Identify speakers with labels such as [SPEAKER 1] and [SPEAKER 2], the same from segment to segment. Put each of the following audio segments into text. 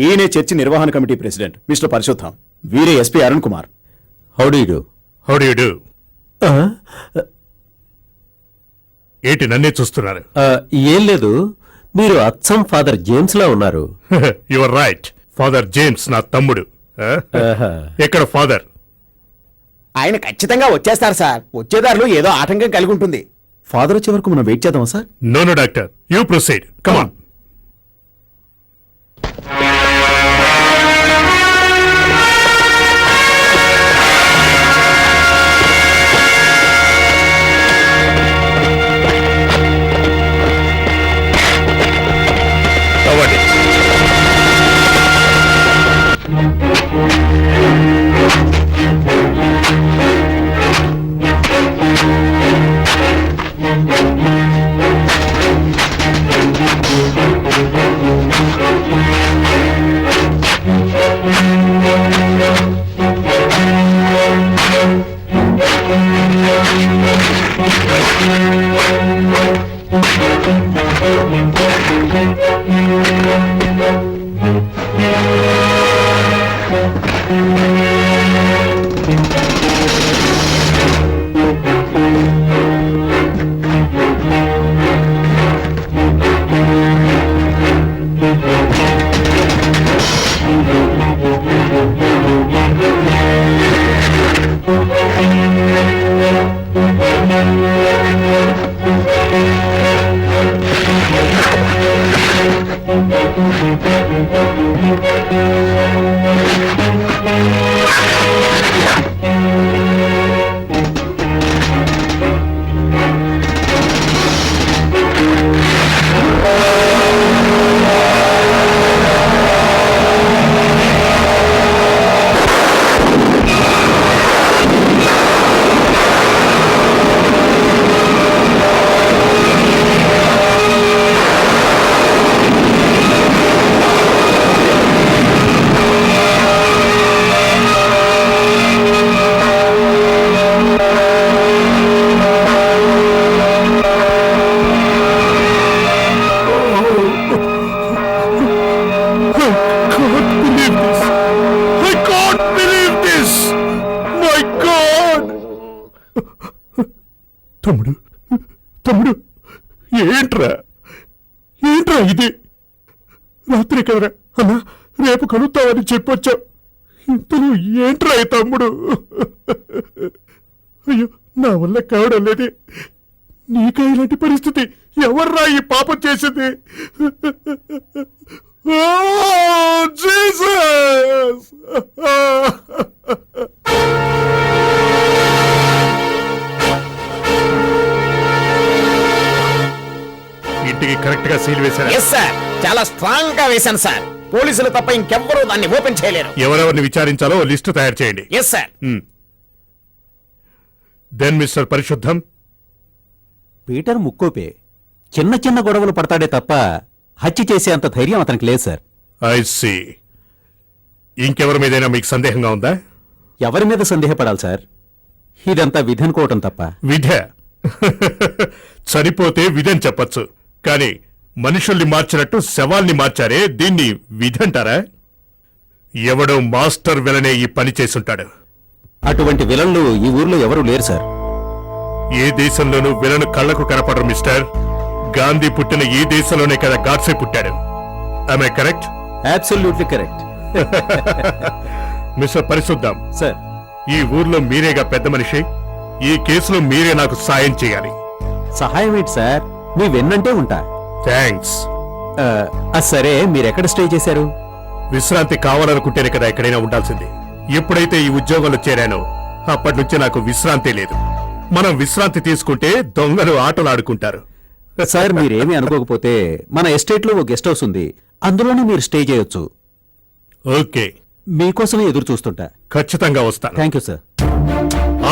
[SPEAKER 1] ఈయనే చర్చి నిర్వహణ committee president mister Parishuddham. వీరే SP Arun Kumar.
[SPEAKER 2] How do you do? ఏంటి నన్నే చూస్తున్నారు?
[SPEAKER 3] ఏం లేదు, మీరు అచ్చం ఫాదర్ జేమ్స్ లా ఉన్నారు.
[SPEAKER 2] Your right. ఫాదర్ జేమ్స్ నా తమ్ముడు. ఎక్కడ ఫాదర్?
[SPEAKER 1] ఆయన ఖచ్చితంగా వచ్చేస్తారు సార్. వచ్చేదారులు ఏదో ఆటంకం కలిగి ఉంటుంది. ఫాదర్ వచ్చే వరకు మనం వెయిట్ చేద్దాం sir.
[SPEAKER 2] No doctor, you proceed. Come on. తమ్ముడు, తమ్ముడు, ఏంట్రా ఇది? రాత్రి కదరా అన్నా రేపు కలుగుతావని చెప్పొచ్చావు. ఇంతలో ఏంట్రా ఈ తమ్ముడు? అయ్యో, నా వల్ల కావడం లేదే. నీకా ఇలాంటి పరిస్థితి? ఎవర్రా ఈ పాపం చేసింది? జీసస్! ఇంటికి కరెక్ట్ గా సీల్ వేశారు?
[SPEAKER 1] ఎస్ సార్, చాలా స్ట్రాంగ్ గా వేశాను సార్. పోలీసులు తప్ప ఇంకెవ్వరూ దాన్ని ఓపెన్ చేయలేరు.
[SPEAKER 2] ఎవరెవరిని విచారించాలో లిస్టు తయారు చేయండి.
[SPEAKER 1] Yes sir.
[SPEAKER 2] Then mister Parishuddham.
[SPEAKER 3] Peter ముక్కోపే. చిన్న చిన్న గొడవలు పడతాడే తప్ప హత్య చేసే అంత ధైర్యం అతనికి లేదు సార్.
[SPEAKER 2] I see. ఇంకెవరి మీదైనా మీకు సందేహంగా ఉందా?
[SPEAKER 3] ఎవరి మీద సందేహపడాలి సార్? ఇదంతా విధి అనుకోవటం తప్ప.
[SPEAKER 2] విధే? చనిపోతే విధని చెప్పచ్చు, కానీ మనుషుల్ని మార్చినట్టు శవాల్ని మార్చారే, దీన్ని విధంటారా? ఎవడో మాస్టర్ విలనే ఈ పని చేసుంటాడు.
[SPEAKER 3] అటువంటి విలన్లు ఈ ఊర్లో ఎవరూ లేరు సార్.
[SPEAKER 2] ఏ దేశంలోనూ విలను కళ్లకు కనపడరు మిస్టర్. గాంధీ పుట్టిన ఈ దేశంలోనే కదా గాడ్సే పుట్టాడు. Am I correct?
[SPEAKER 3] Absolutely correct.
[SPEAKER 2] Mister Parishuddham
[SPEAKER 3] sir,
[SPEAKER 2] ఈ ఊర్లో మీరేగా పెద్ద మనిషి. ఈ కేసులో మీరే నాకు సాయం చేయాలి.
[SPEAKER 3] సహాయం ఏంటి సార్? మీ వెన్నంటే ఉంటా.
[SPEAKER 2] థ్యాంక్స్.
[SPEAKER 3] సరే, మీరెక్కడ స్టే చేశారు?
[SPEAKER 2] విశ్రాంతి కావాలనుకుంటేనే కదా ఎక్కడైనా ఉండాల్సింది. ఎప్పుడైతే ఈ ఉద్యోగంలో చేరానో అప్పటి నుంచి నాకు విశ్రాంతి లేదు. మనం విశ్రాంతి తీసుకుంటే దొంగలు ఆటలు ఆడుకుంటారు.
[SPEAKER 3] సార్, మీరేమీ అనుకోకపోతే మన ఎస్టేట్ లో ఓ గెస్ట్ హౌస్ ఉంది, అందులోనే మీరు స్టే చేయొచ్చు.
[SPEAKER 2] ఓకే,
[SPEAKER 3] మీకోసమే ఎదురు చూస్తుంటా.
[SPEAKER 2] ఖచ్చితంగా వస్తాను.
[SPEAKER 3] Thank you sir.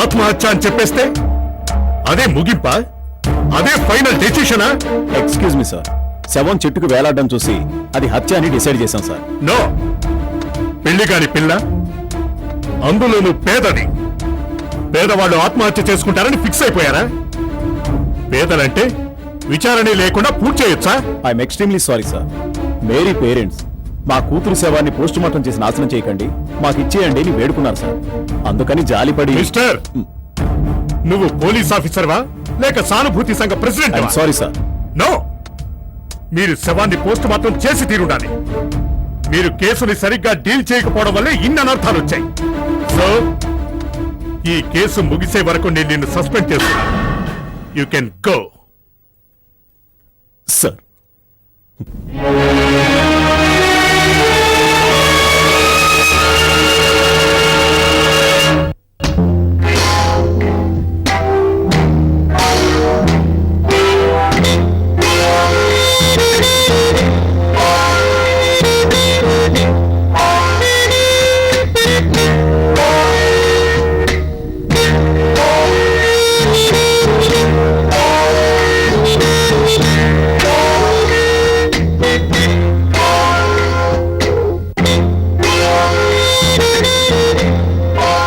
[SPEAKER 2] ఆత్మహత్య అని చెప్పేస్తే అదే ముగింపా? అదే ఫైనల్ డెసిషనా?
[SPEAKER 1] ఎక్స్క్యూజ్ మీ సార్, శవం చెట్టుకు వేలాడడం చూసి అది హత్య అని డిసైడ్ చేశాం సార్.
[SPEAKER 2] నో, పెళ్లి కాని పిల్ల, అందులోనూ పేదది. పేదవాళ్ళు ఆత్మహత్య చేసుకుంటారని ఫిక్స్ అయిపోయారా? పేదలంటే విచారణ లేకుండా పూర్తి చేయొచ్చా?
[SPEAKER 1] I'm extremely sorry sir. Mary parents మా కూతురు శవాన్ని పోస్ట్ మార్టం చేసి నాశనం చేయకండి, మాకు ఇచ్చేయండి అని వేడుకున్నారు సార్. అందుకని జాలిపడి
[SPEAKER 2] మిస్టర్ నువ్వు పోలీస్ ఆఫీసర్వా లేక సానుభూతి సంఘ ప్రెసిడెంట్
[SPEAKER 1] సారీ సార్.
[SPEAKER 2] నో, మీరు శవాన్ని పోస్ట్ మార్టం చేసి తీరుండాలి. మీరు కేసుని సరిగ్గా డీల్ చేయకపోవడం వల్లే ఇన్ని అనర్థాలు వచ్చాయి. సో ఈ కేసు ముగిసే వరకు నేను నిన్ను సస్పెండ్ చేస్తున్నాను. You can go.
[SPEAKER 1] Sir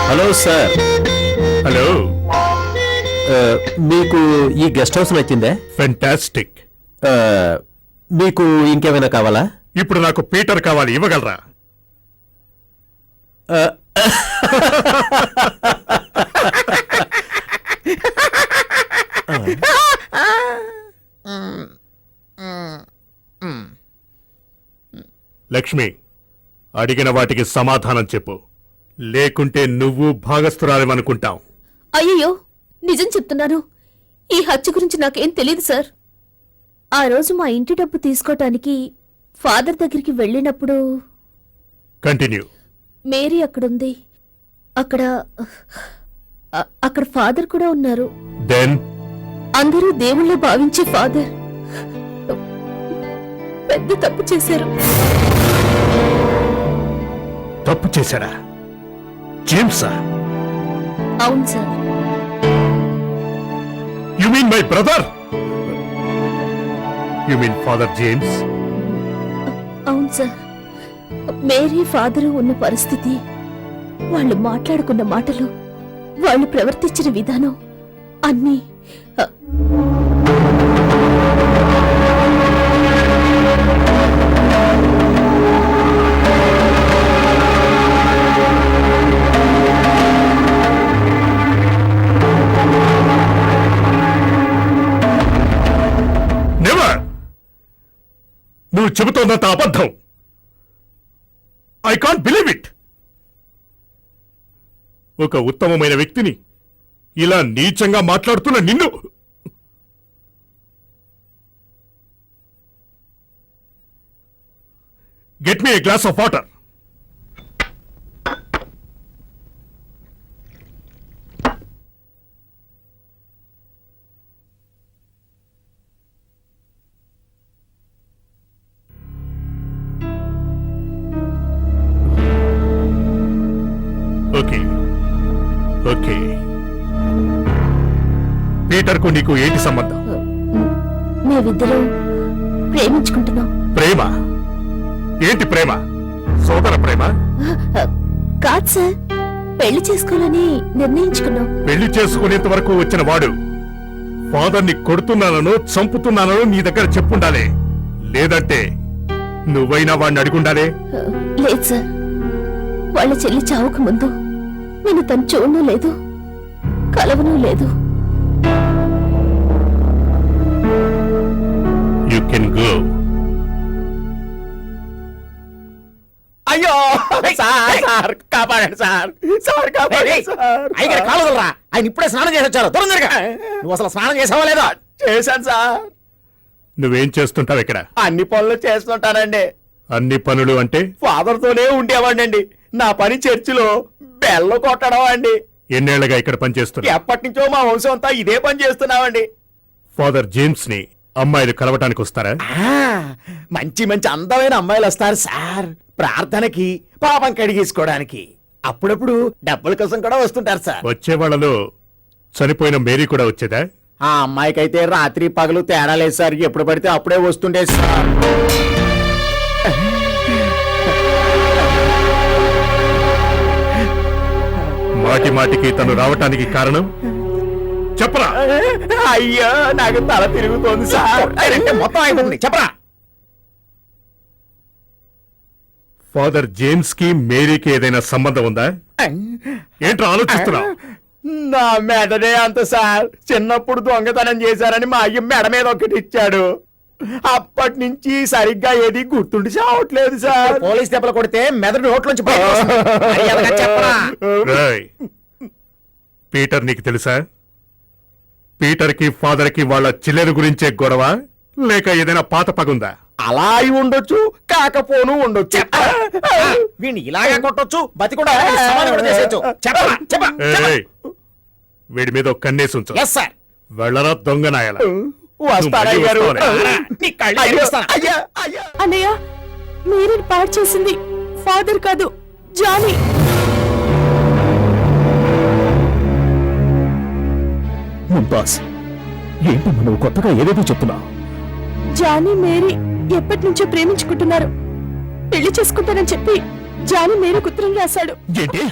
[SPEAKER 1] hello sir.
[SPEAKER 2] Hello.
[SPEAKER 3] మీకు ఈ గెస్ట్ హౌస్ నచ్చిందే?
[SPEAKER 2] ఫెంటాస్టిక్.
[SPEAKER 3] మీకు ఇంకేమైనా కావాలా?
[SPEAKER 2] ఇప్పుడు నాకు పీటర్ కావాలి, ఇవ్వగలరా? లక్ష్మి, అడిగిన వాటికి సమాధానం చెప్పు, లేకుంటే నువ్వు భాగస్థురాలేమనుకుంటావు.
[SPEAKER 4] అయ్యయ్యో, నిజం చెప్తున్నాను. ఈ హత్య గురించి నాకేం తెలియదు సార్. ఆ రోజు మా ఇంటి డబ్బు తీసుకోటానికి ఫాదర్ దగ్గరికి వెళ్ళినప్పుడు
[SPEAKER 2] కంటిన్యూ.
[SPEAKER 4] మేరీ అక్కడుంది. అక్కడ అక్కడ ఫాదర్ కూడా ఉన్నారు.
[SPEAKER 2] దెన్
[SPEAKER 4] అందరూ దేవుళ్ళ భావించే ఫాదర్ పెద్ద తప్పు చేశారు.
[SPEAKER 2] తప్పు చేశాడా? జేమ్సా?
[SPEAKER 4] అవును sir.
[SPEAKER 2] You mean my brother? You mean father James?
[SPEAKER 4] అవును సార్. మేరీ ఫాదరు ఉన్న పరిస్థితి, వాళ్ళు మాట్లాడుకున్న మాటలు, వాళ్ళు ప్రవర్తించిన విధానం అన్నీ
[SPEAKER 2] నెవర్! నువ్వు చెబుతోందంత అబద్ధం. I can't believe it. ఒక ఉత్తమమైన వ్యక్తిని ఇలా నీచంగా మాట్లాడుతున్న నిన్ను. Get me a glass of water. Okay okay. పీటర్కు నీకు ఏంటి సంబంధం?
[SPEAKER 4] మేమిద్దరం ప్రేమించుకుంటున్నాం.
[SPEAKER 2] ప్రేమ? ఏంటి ప్రేమ? సోదర ప్రేమ?
[SPEAKER 4] కాదు సార్, పెళ్లి చేసుకోవాలని నిర్ణయించుకున్నాం.
[SPEAKER 2] పెళ్లి చేసుకునేంత వరకు వచ్చిన వాడు ఫాదర్ని కొడుతున్నానో చంపుతున్నానో నీ దగ్గర చెప్పుండాలే. లేదంటే నువ్వైనా వాడిని అడుగుండాలే.
[SPEAKER 4] లేదు సార్, వాళ్ళ చెల్లి చావుకు ముందు నేను తను చూడను లేదు, కలవను లేదు.
[SPEAKER 2] You can go.
[SPEAKER 1] అయ్యో సార్, సార్ కాపాడండి సార్, సార్ కాపాడండి సార్. అయ్యగారు కాలదులరా, ఆయన ఇప్పుడే స్నానం చేసి వచ్చారు. దూరం జరగ. నువ్వు అసలు స్నానం చేసావా లేదా? చేశాను సార్.
[SPEAKER 2] నువ్వేం చేస్తుంటావు ఇక్కడ?
[SPEAKER 1] అన్ని పనులు చేస్తుంటానండి.
[SPEAKER 2] అన్ని పనులు అంటే?
[SPEAKER 1] ఫాదర్ తోనే ఉండేవాడండి. నా పని చర్చిలో బెల్లు కొట్టడం అండి.
[SPEAKER 2] ఎన్నేళ్లుగా ఇక్కడ పనిచేస్తున్నా?
[SPEAKER 1] ఎప్పటి నుంచో మా వంశం అంతా ఇదే పని చేస్తున్నామండి.
[SPEAKER 2] ఫాదర్ జేమ్స్ ని అమ్మాయిలు కలవటానికి వస్తారా?
[SPEAKER 1] మంచి మంచి అందమైన అమ్మాయిలు వస్తారు సార్. ప్రార్థనకి, పాపం కడిగేసుకోవడానికి, అప్పుడప్పుడు డబ్బుల కోసం కూడా వస్తుంటారు సార్.
[SPEAKER 2] వచ్చే వాళ్ళలో చనిపోయిన మేరీ కూడా వచ్చేదా?
[SPEAKER 1] ఆ అమ్మాయికైతే రాత్రి పగలు తేడా లేదు సార్. ఎప్పుడు పడితే అప్పుడే వస్తుండే సార్.
[SPEAKER 2] మాటి మాటికి తను రావటానికి కారణం చెప్పరా?
[SPEAKER 1] అయ్యో నాకు తల తిరుగుతోంది సార్. మొత్తం అయిపోతుంది, చెప్పరా?
[SPEAKER 2] ఫాదర్ జేమ్స్ కి మేరీకి ఏదైనా సంబంధం ఉందా? ఏంట్రా ఆలోచిస్తున్నావు?
[SPEAKER 1] నా మెదడే అంత సార్. చిన్నప్పుడు దొంగతనం చేశారని మా అయ్య మెడ మీద ఒకటి ఇచ్చాడు. అప్పటి నుంచి సరిగ్గా ఏది గుర్తుండి చావట్లేదు సార్. పోలీస్ దెబ్బలు కొడితే మెదడు నోట్లోంచి
[SPEAKER 2] రేయ్, పీటర్ నీకు తెలుసా? పీటర్ కి ఫాదర్ కి వాళ్ళ చిల్లెల గురించే గొడవ, లేక ఏదైనా పాత పగుందా?
[SPEAKER 1] అలా అయి ఉండొచ్చు, కాకపోను ఉండొచ్చు. వీణ్ణి ఇలాగే కొట్టొచ్చు, బతికుండా సమాధి కూడా చేసేయొచ్చు. చెప్పరా? చెప్ప.
[SPEAKER 2] ఏయ్, వీడి మీద ఒక కన్నేసి ఉంచు.
[SPEAKER 1] Yes sir.
[SPEAKER 2] వెళ్ళరా దొంగ నాయల.
[SPEAKER 1] వస్తారయ్య గారు.
[SPEAKER 2] వస్తావనే?
[SPEAKER 1] అయ్యో, అయ్యా, అయ్యా.
[SPEAKER 4] అన్నయ్య మీరేని పాడు చేసింది ఫాదర్ కాదు, జానీ.
[SPEAKER 1] ముంతాజ్, ఏంటమ్మా నువ్వు కొత్తగా ఏదేదో చెప్తున్నావు?
[SPEAKER 4] జానీ మేరీ ఎప్పటి నుంచో ప్రేమించుకుంటున్నారు. పెళ్లి చేసుకుంటానని చెప్పి జానీ మేరీ ఉత్తరం రాశాడు.
[SPEAKER 1] ఏంటి?